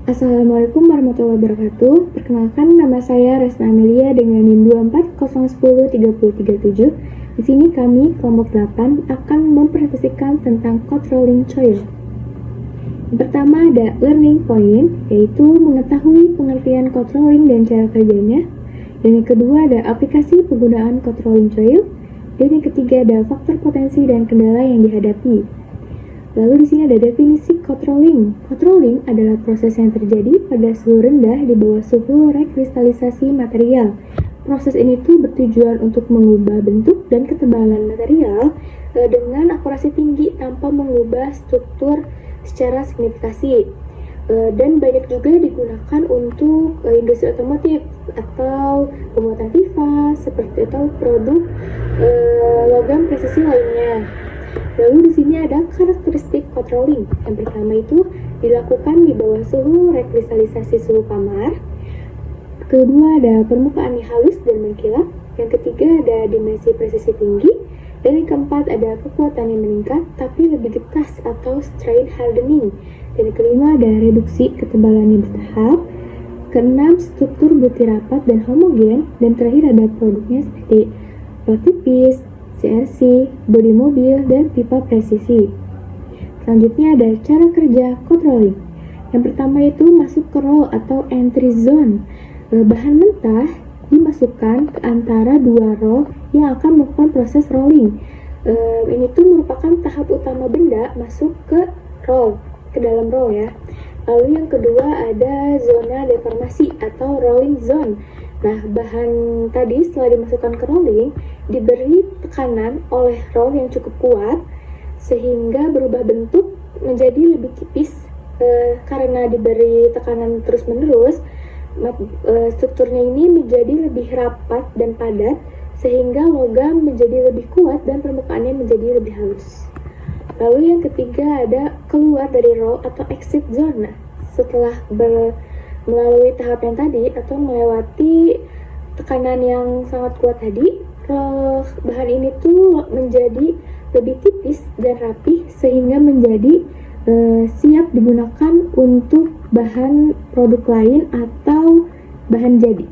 Assalamualaikum warahmatullahi wabarakatuh. Perkenalkan, nama saya Resna Amelia dengan NIM 24010337. Di sini kami, kelompok 8, akan mempresentasikan tentang code rolling coil. Yang pertama ada learning point, yaitu mengetahui pengertian code rolling dan cara kerjanya. Dan yang kedua ada aplikasi penggunaan code rolling coil. Dan yang ketiga ada faktor potensi dan kendala yang dihadapi. Lalu di sini ada definisi code rolling. Code rolling adalah proses yang terjadi pada suhu rendah di bawah suhu rekristalisasi material. Proses ini tuh bertujuan untuk mengubah bentuk dan ketebalan material dengan akurasi tinggi tanpa mengubah struktur secara signifikasi. Dan banyak juga digunakan untuk industri otomotif atau pembuatan pipa seperti atau produk logam presisi lainnya. Lalu di sini ada karakteristik code rolling. Yang pertama itu dilakukan di bawah suhu rekristalisasi suhu kamar. Kedua ada permukaan yang halus dan mengkilap. Yang ketiga ada dimensi presisi tinggi. Dan yang keempat ada kekuatan yang meningkat tapi lebih getas atau strain hardening. Dan yang kelima ada reduksi ketebalan yang bertahap. Keenam, struktur butir rapat dan homogen. Dan terakhir ada produknya seperti rod tipis, CRC, bodi mobil, dan pipa presisi. Selanjutnya ada cara kerja code rolling. Yang pertama itu masuk ke roll atau entry zone. Bahan mentah dimasukkan ke antara dua roll yang akan melakukan proses rolling. Ini tuh merupakan tahap utama benda masuk ke roll, ke dalam roll ya. Lalu yang kedua ada zona deformasi atau rolling zone. Nah, bahan tadi setelah dimasukkan ke rolling, diberi tekanan oleh roll yang cukup kuat, sehingga berubah bentuk menjadi lebih tipis. Karena diberi tekanan terus-menerus, strukturnya ini menjadi lebih rapat dan padat, sehingga logam menjadi lebih kuat dan permukaannya menjadi lebih halus. Lalu yang ketiga ada keluar dari roll atau exit zone. Nah, setelah melalui tahap yang tadi atau melewati tekanan yang sangat kuat tadi, bahan ini tuh menjadi lebih tipis dan rapih sehingga menjadi siap digunakan untuk bahan produk lain atau bahan jadi.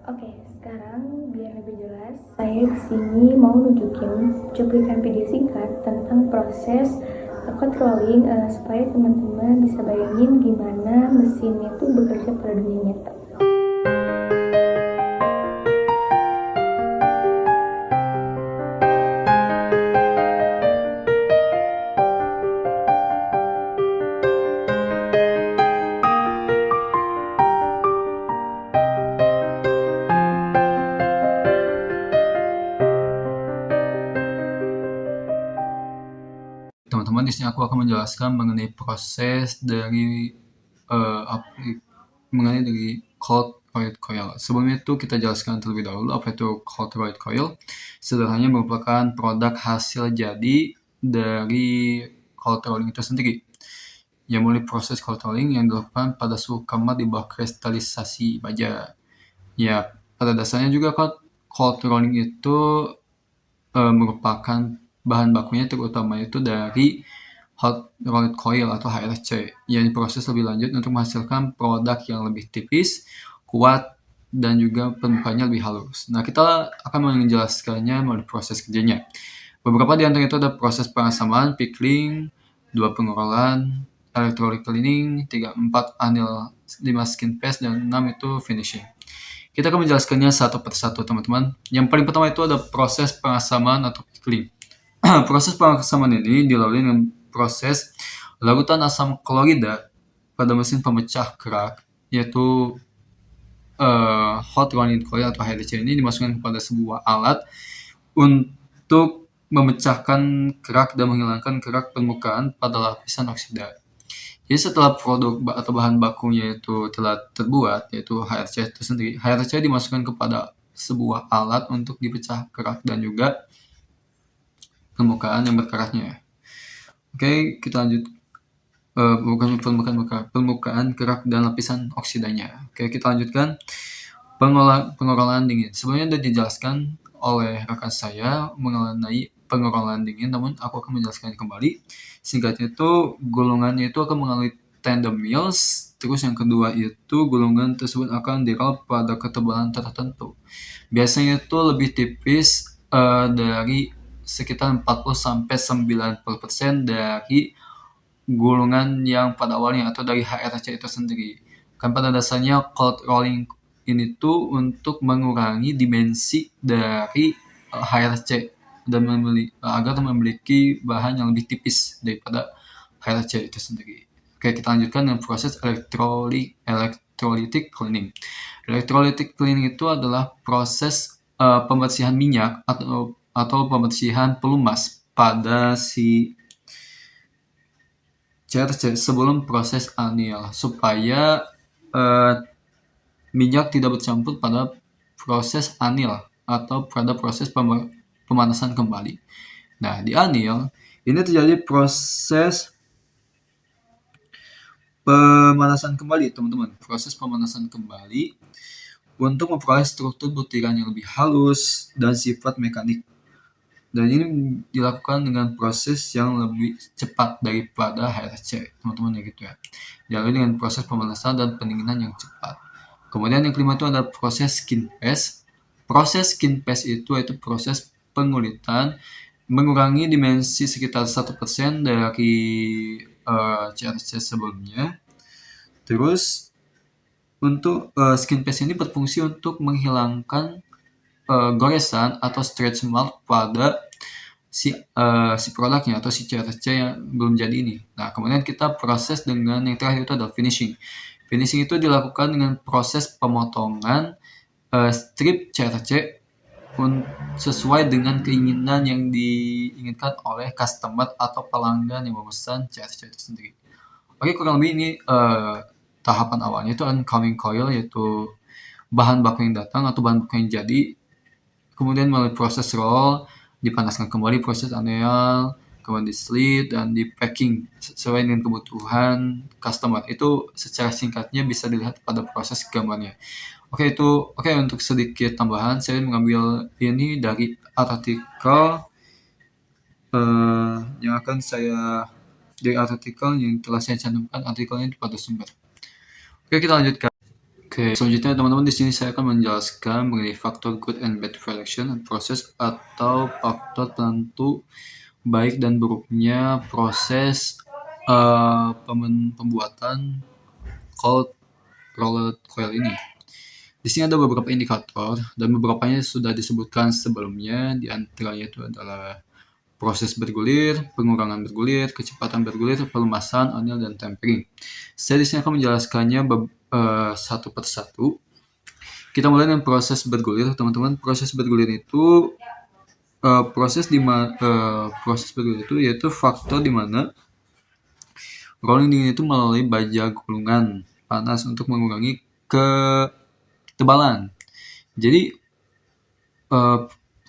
Oke, sekarang biar lebih jelas, saya di sini mau nunjukin cuplikan video singkat tentang proses controlling supaya teman-teman bisa bayangin gimana mesin itu bekerja pada dunia nyata. Teman-teman, di sini aku akan menjelaskan mengenai proses dari cold rolled coil. Sebelumnya itu kita jelaskan terlebih dahulu apa itu cold rolled coil. Sederhananya merupakan produk hasil jadi dari cold rolling itu sendiri. Yang mulai proses cold rolling yang dilakukan pada suhu kamar di bawah kristalisasi baja. Ya, pada dasarnya juga cold rolling itu merupakan bahan bakunya terutama itu dari hot rolled coil atau HRC yang diproses lebih lanjut untuk menghasilkan produk yang lebih tipis, kuat, dan juga permukaannya lebih halus. Nah, kita akan menjelaskannya melalui proses kerjanya. Beberapa di antara itu ada proses pengasaman, pickling, 2 pengerolan, electrolytic cleaning, 3, 4 anil, 5 skin paste, dan 6 itu finishing. Kita akan menjelaskannya satu persatu, teman-teman. Yang paling pertama itu ada proses pengasaman atau pickling. Proses pengasaman ini dilalui dengan proses larutan asam klorida pada mesin pemecah kerak, yaitu hot rolling coil atau HRC ini dimasukkan kepada sebuah alat untuk memecahkan kerak dan menghilangkan kerak permukaan pada lapisan oksida. Jadi setelah produk atau bahan bakunya itu telah terbuat, yaitu HRC itu sendiri, HRC dimasukkan kepada sebuah alat untuk dipecah kerak dan juga permukaan yang berkeraknya. Oke, kita lanjut. Bukan permukaan kerak dan lapisan oksidanya. Oke, kita lanjutkan pengorolan dingin. Sebelumnya sudah dijelaskan oleh rekan saya mengenai pengorolan dingin, namun aku akan menjelaskannya kembali. Singkatnya itu, gulungannya itu akan mengalami tandem mills. Terus yang kedua itu gulungan tersebut akan dirol pada ketebalan tertentu. Biasanya itu lebih tipis dari sekitar 40-90% dari gulungan yang pada awalnya atau dari HRC itu sendiri. Kan pada dasarnya cold rolling ini tuh untuk mengurangi dimensi dari HRC dan agar memiliki bahan yang lebih tipis daripada HRC itu sendiri. Oke, kita lanjutkan dengan proses electrolytic cleaning. Electrolytic cleaning itu adalah proses pembersihan minyak atau pembersihan pelumas pada si CRC sebelum proses anil supaya minyak tidak bercampur pada proses anil atau pada proses pemanasan kembali. Nah, di anil ini terjadi proses pemanasan kembali, teman-teman. Proses pemanasan kembali untuk memperoleh struktur butiran yang lebih halus dan sifat mekanik. Dan ini dilakukan dengan proses yang lebih cepat daripada HRC, teman-teman, ya gitu ya. Dilalui dengan proses pemanasan dan pendinginan yang cepat. Kemudian yang kelima itu adalah proses skin paste. Proses skin paste itu yaitu proses pengulitan mengurangi dimensi sekitar 1% dari CRC sebelumnya. Terus untuk skin paste ini berfungsi untuk menghilangkan goresan atau stretch mark pada si produknya atau si CRC yang belum jadi ini. Nah, kemudian kita proses dengan yang terakhir itu adalah finishing. Finishing itu dilakukan dengan proses pemotongan strip CRC sesuai dengan keinginan yang diinginkan oleh customer atau pelanggan yang memesan CRC itu sendiri. Oke, kurang lebih ini tahapan awalnya itu incoming coil, yaitu bahan baku yang datang atau bahan baku yang jadi. Kemudian melalui proses roll, dipanaskan kembali proses anneal, kemudian di slit dan di packing sesuai dengan kebutuhan customer. Itu secara singkatnya bisa dilihat pada proses gambarnya. Oke, untuk sedikit tambahan, saya mengambil ini dari artikel yang akan saya dari artikel yang telah saya cantumkan artikelnya pada sumber. Oke, kita lanjutkan. Oke, selanjutnya teman-teman di sini saya akan menjelaskan mengenai faktor good and bad selection dan proses atau faktor penentu baik dan buruknya proses pembuatan cold rolled coil ini. Di sini ada beberapa indikator dan beberapanya sudah disebutkan sebelumnya. Di antaranya itu adalah proses bergulir, pengurangan bergulir, kecepatan bergulir, pelumasan, anneal, dan tempering. Saya di sini akan menjelaskannya satu persatu. Kita mulai dengan proses bergulir, teman-teman. Proses bergulir itu proses bergulir itu yaitu faktor di mana rolling dingin itu melalui baja gulungan panas untuk mengurangi ketebalan. Jadi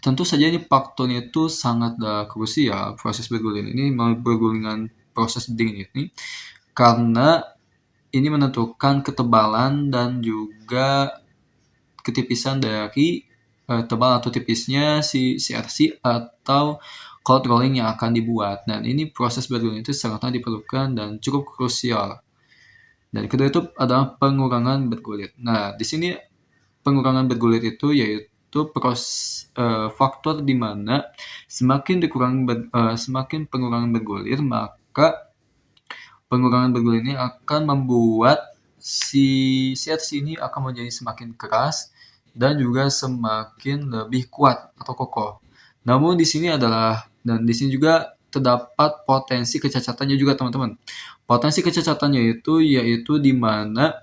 tentu saja ini faktornya itu sangatlah krusial proses bergulir ini melalui bergulingan proses dingin ini karena ini menentukan ketebalan dan juga ketipisan dari tebal atau tipisnya si CRC atau cold rolling yang akan dibuat. Dan ini proses bergulir itu sangatlah diperlukan dan cukup krusial. Dan kedua itu adalah pengurangan bergulir. Nah, di sini pengurangan bergulir itu yaitu faktor di mana semakin pengurangan bergulir, maka pengurangan bergulir ini akan membuat si CRC ini akan menjadi semakin keras dan juga semakin lebih kuat atau kokoh. Namun di sini juga terdapat potensi kecacatannya juga, teman-teman. Potensi kecacatannya yaitu di mana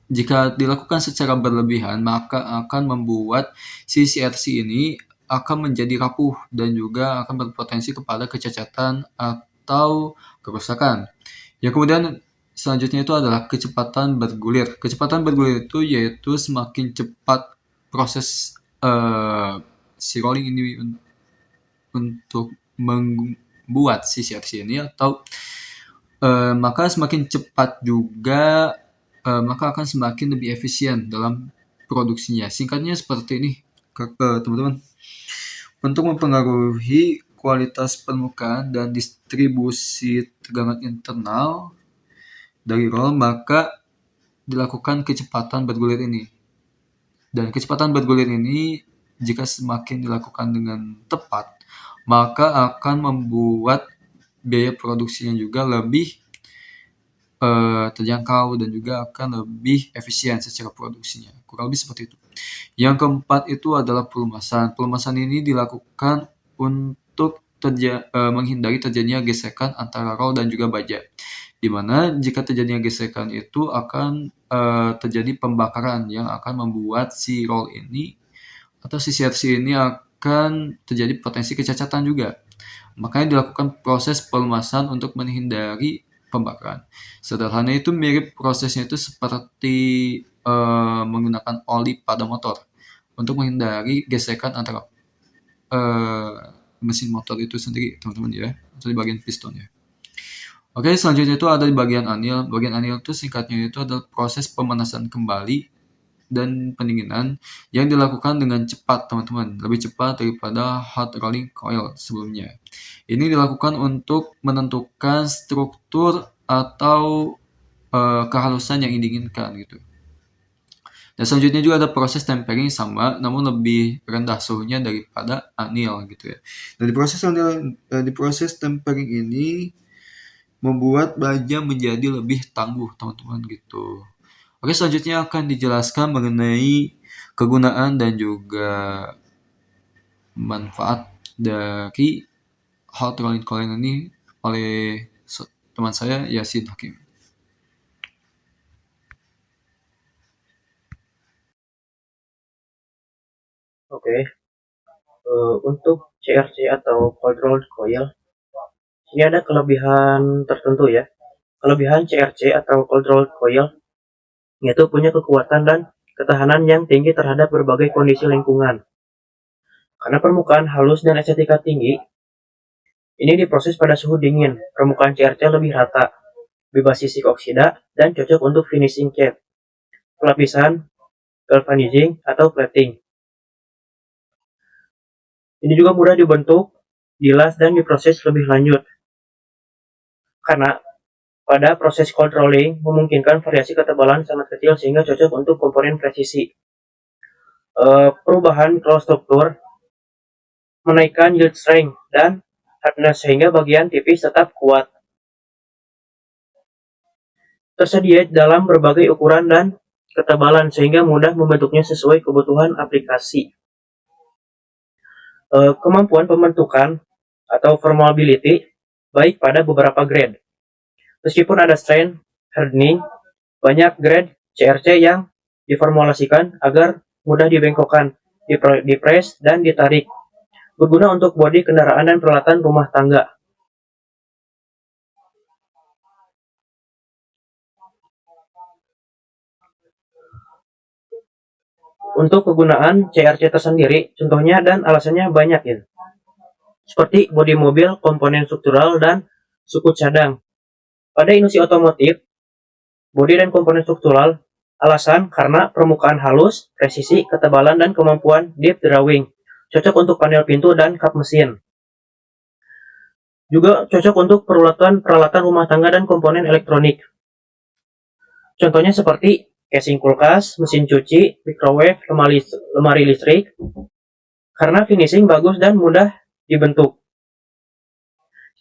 jika dilakukan secara berlebihan, maka akan membuat si CRC ini akan menjadi rapuh dan juga akan berpotensi kepada kecacatan atau kerusakan. Yang kemudian selanjutnya itu adalah kecepatan bergulir. Kecepatan bergulir itu yaitu semakin cepat proses si rolling ini untuk membuat si CRC ini atau maka semakin cepat juga maka akan semakin lebih efisien dalam produksinya. Singkatnya seperti ini, teman-teman. Untuk mempengaruhi kualitas permukaan dan distribusi tegangan internal, dari roll, maka dilakukan kecepatan bergulir ini. Dan kecepatan bergulir ini jika semakin dilakukan dengan tepat, maka akan membuat biaya produksinya juga lebih terjangkau dan juga akan lebih efisien secara produksinya. Kurang lebih seperti itu. Yang keempat itu adalah pelumasan. Pelumasan ini dilakukan untuk menghindari terjadinya gesekan antara roll dan juga baja. Di mana jika terjadinya gesekan itu akan terjadi pembakaran yang akan membuat si roll ini atau si CRC ini akan terjadi potensi kecacatan juga. Makanya dilakukan proses pelumasan untuk menghindari pembakaran. Sederhana itu mirip prosesnya itu seperti menggunakan oli pada motor untuk menghindari gesekan antara mesin motor itu sendiri, teman-teman ya, atau di bagian piston ya. Oke, selanjutnya itu ada di bagian anil. Bagian anil itu singkatnya itu adalah proses pemanasan kembali dan pendinginan yang dilakukan dengan cepat, teman-teman. Lebih cepat daripada hot rolling coil sebelumnya. Ini dilakukan untuk menentukan struktur atau kehalusan yang diinginkan gitu. Dan selanjutnya juga ada proses tempering sama, namun lebih rendah suhunya daripada anil gitu ya. Dan di proses tempering ini membuat baja menjadi lebih tangguh, teman-teman gitu. Oke, selanjutnya akan dijelaskan mengenai kegunaan dan juga manfaat dari hot rolling coil ini oleh teman saya Yasin Hakim. Oke, untuk CRC atau cold rolled coil, ini ada kelebihan tertentu ya. Kelebihan CRC atau cold rolled coil yaitu punya kekuatan dan ketahanan yang tinggi terhadap berbagai kondisi lingkungan. Karena permukaan halus dan estetika tinggi, ini diproses pada suhu dingin. Permukaan CRC lebih rata, bebas sisik oksida, dan cocok untuk finishing cap, pelapisan, galvanizing, atau plating. Ini juga mudah dibentuk, dilas, dan diproses lebih lanjut. Karena pada proses cold rolling memungkinkan variasi ketebalan sangat kecil sehingga cocok untuk komponen presisi. Perubahan mikrostruktur menaikkan yield strength dan hardness sehingga bagian tipis tetap kuat. Tersedia dalam berbagai ukuran dan ketebalan sehingga mudah membentuknya sesuai kebutuhan aplikasi. Kemampuan pembentukan atau formability baik pada beberapa grade. Meskipun ada strain hardening, banyak grade CRC yang diformulasikan agar mudah dibengkokkan, dipres, dan ditarik. Berguna untuk bodi kendaraan dan peralatan rumah tangga. Untuk kegunaan CRC tersendiri, contohnya dan alasannya banyak ya. Seperti bodi mobil, komponen struktural, dan suku cadang. Pada industri otomotif, bodi dan komponen struktural alasan karena permukaan halus, presisi, ketebalan, dan kemampuan deep drawing. Cocok untuk panel pintu dan kap mesin. Juga cocok untuk peralatan rumah tangga dan komponen elektronik. Contohnya seperti casing kulkas, mesin cuci, microwave, lemari listrik. Karena finishing bagus dan mudah dibentuk.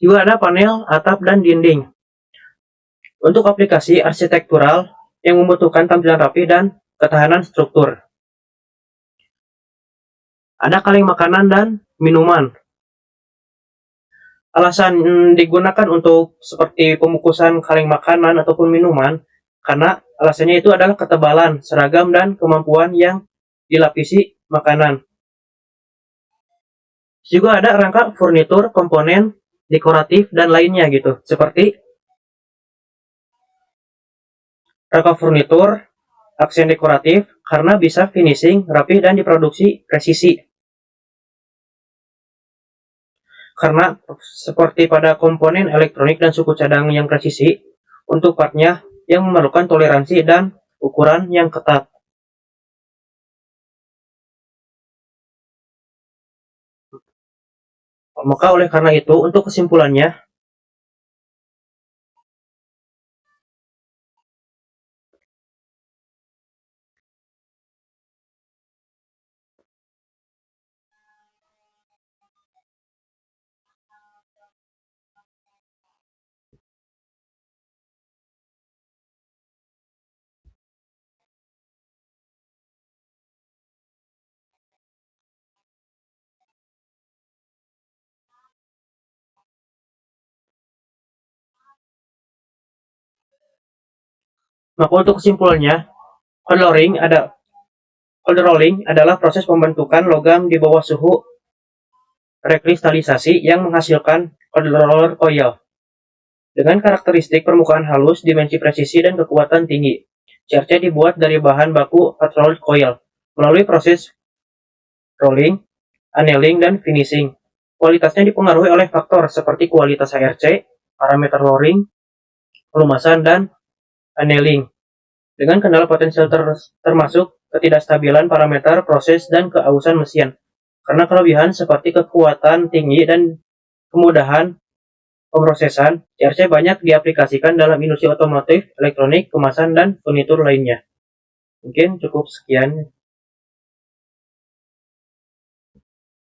Juga ada panel, atap, dan dinding. Untuk aplikasi arsitektural yang membutuhkan tampilan rapi dan ketahanan struktur. Ada kaleng makanan dan minuman. Alasan digunakan untuk seperti pemukusan kaleng makanan ataupun minuman, karena alasannya itu adalah ketebalan, seragam, dan kemampuan yang dilapisi makanan. Juga ada rangka furnitur, komponen, dekoratif, dan lainnya gitu. Seperti rangka furnitur, aksen dekoratif, karena bisa finishing, rapi, dan diproduksi presisi. Karena seperti pada komponen elektronik dan suku cadang yang presisi, untuk partnya yang memerlukan toleransi dan ukuran yang ketat. Maka oleh karena itu, untuk kesimpulannya, Maka untuk kesimpulannya, cold rolling adalah proses pembentukan logam di bawah suhu rekristalisasi yang menghasilkan cold roller coil. Dengan karakteristik permukaan halus, dimensi presisi, dan kekuatan tinggi, CRC dibuat dari bahan baku hot rolled coil melalui proses rolling, annealing, dan finishing. Kualitasnya dipengaruhi oleh faktor seperti kualitas HRC, parameter rolling, pelumasan, dan annealing. Dengan kendala potensial termasuk ketidakstabilan parameter proses dan keausan mesin. Karena kelebihan seperti kekuatan tinggi dan kemudahan pemrosesan, CRC banyak diaplikasikan dalam industri otomotif, elektronik, kemasan, dan furnitur lainnya. Mungkin cukup sekian.